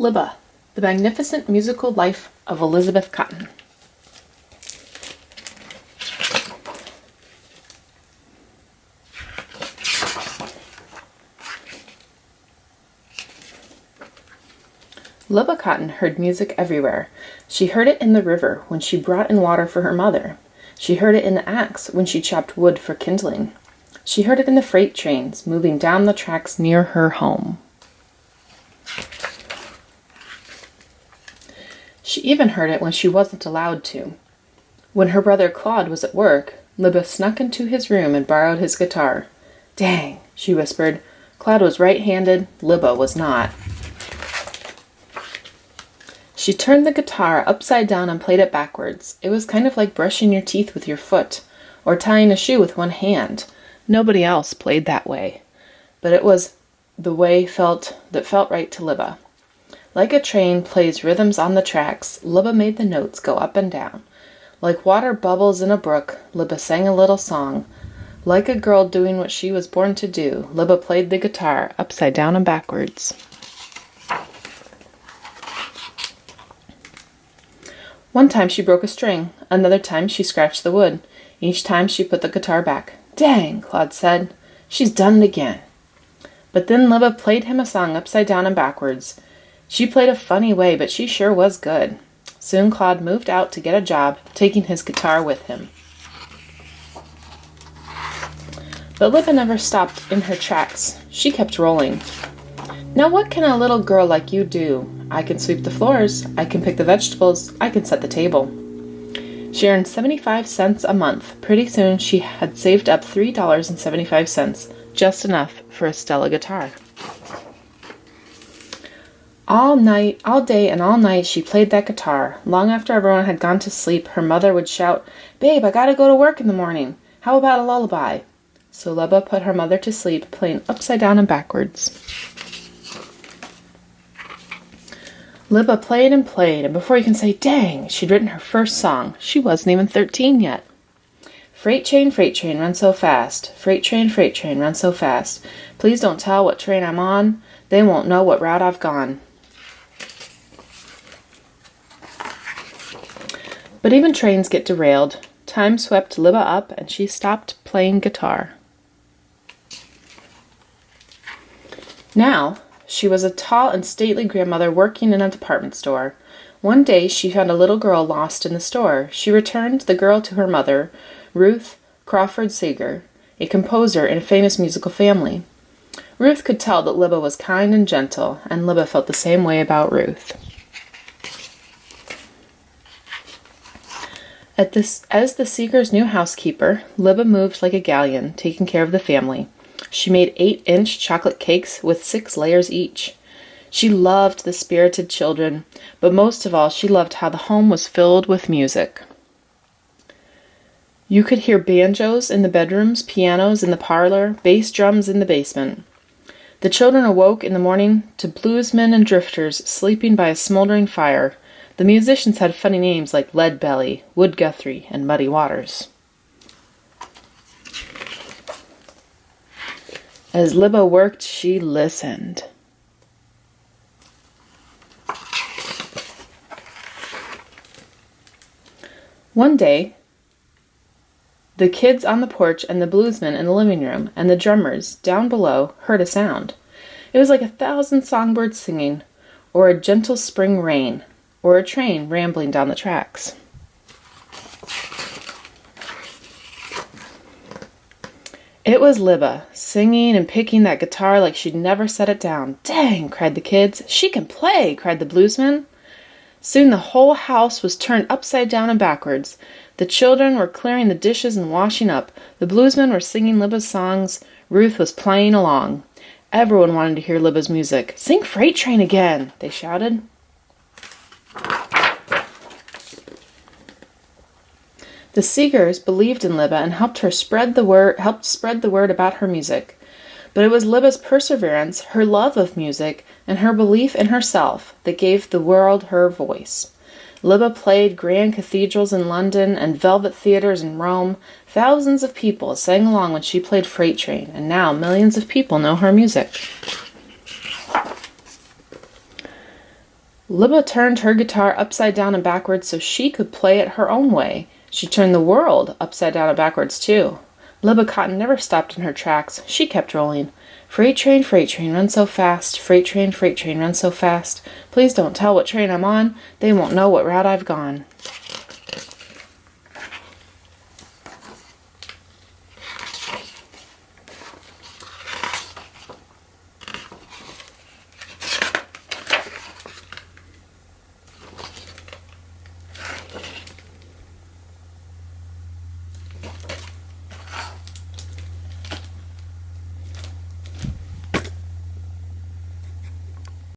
Libba, The Magnificent Musical Life of Elizabeth Cotten. Libba Cotten heard music everywhere. She heard it in the river when she brought in water for her mother. She heard it in the axe when she chopped wood for kindling. She heard it in the freight trains moving down the tracks near her home. She even heard it when she wasn't allowed to. When her brother Claude was at work, Libba snuck into his room and borrowed his guitar. "Dang," she whispered. Claude was right-handed, Libba was not. She turned the guitar upside down and played it backwards. It was kind of like brushing your teeth with your foot, or tying a shoe with one hand. Nobody else played that way, but it was the way that felt right to Libba. Like a train plays rhythms on the tracks, Libba made the notes go up and down. Like water bubbles in a brook, Libba sang a little song. Like a girl doing what she was born to do, Libba played the guitar upside down and backwards. One time she broke a string, another time she scratched the wood. Each time she put the guitar back. "Dang," Claude said. "She's done it again." But then Libba played him a song upside down and backwards. She played a funny way, but she sure was good. Soon Claude moved out to get a job, taking his guitar with him. But Libba never stopped in her tracks. She kept rolling. "Now what can a little girl like you do? I can sweep the floors, I can pick the vegetables, I can set the table." She earned 75 cents a month. Pretty soon she had saved up $3.75, just enough for a Stella guitar. All day and all night she played that guitar. Long after everyone had gone to sleep, her mother would shout, "Babe, I gotta go to work in the morning. How about a lullaby?" So Libba put her mother to sleep, playing upside down and backwards. Libba played, and before you can say, "Dang," she'd written her first song. She wasn't even 13 yet. Freight train, run so fast. Freight train, run so fast. Please don't tell what train I'm on. They won't know what route I've gone. But even trains get derailed. Time swept Libba up, and she stopped playing guitar. Now, she was a tall and stately grandmother working in a department store. One day she found a little girl lost in the store. She returned the girl to her mother, Ruth Crawford Sager, a composer in a famous musical family. Ruth could tell that Libba was kind and gentle, and Libba felt the same way about Ruth. As the Seeger's new housekeeper, Libba moved like a galleon, taking care of the family. She made 8-inch chocolate cakes with 6 layers each. She loved the spirited children, but most of all she loved how the home was filled with music. You could hear banjos in the bedrooms, pianos in the parlor, bass drums in the basement. The children awoke in the morning to bluesmen and drifters sleeping by a smoldering fire. The musicians had funny names like Lead Belly, Wood Guthrie, and Muddy Waters. As Libba worked, she listened. One day, the kids on the porch and the bluesmen in the living room and the drummers down below heard a sound. It was like 1,000 songbirds singing, or a gentle spring rain, or a train rambling down the tracks. It was Libba, singing and picking that guitar like she'd never set it down. "Dang," cried the kids. "She can play," cried the bluesmen. Soon the whole house was turned upside down and backwards. The children were clearing the dishes and washing up. The bluesmen were singing Libba's songs. Ruth was playing along. Everyone wanted to hear Libba's music. "Sing Freight Train again," they shouted. The Seegers believed in Libba and helped spread the word about her music. But it was Libba's perseverance, her love of music, and her belief in herself that gave the world her voice. Libba played grand cathedrals in London and velvet theaters in Rome. Thousands of people sang along when she played Freight Train, and now millions of people know her music. Libba turned her guitar upside down and backwards so she could play it her own way. She turned the world upside down and backwards, too. Libba Cotten never stopped in her tracks. She kept rolling. Freight train, run so fast. Freight train, run so fast. Please don't tell what train I'm on. They won't know what route I've gone.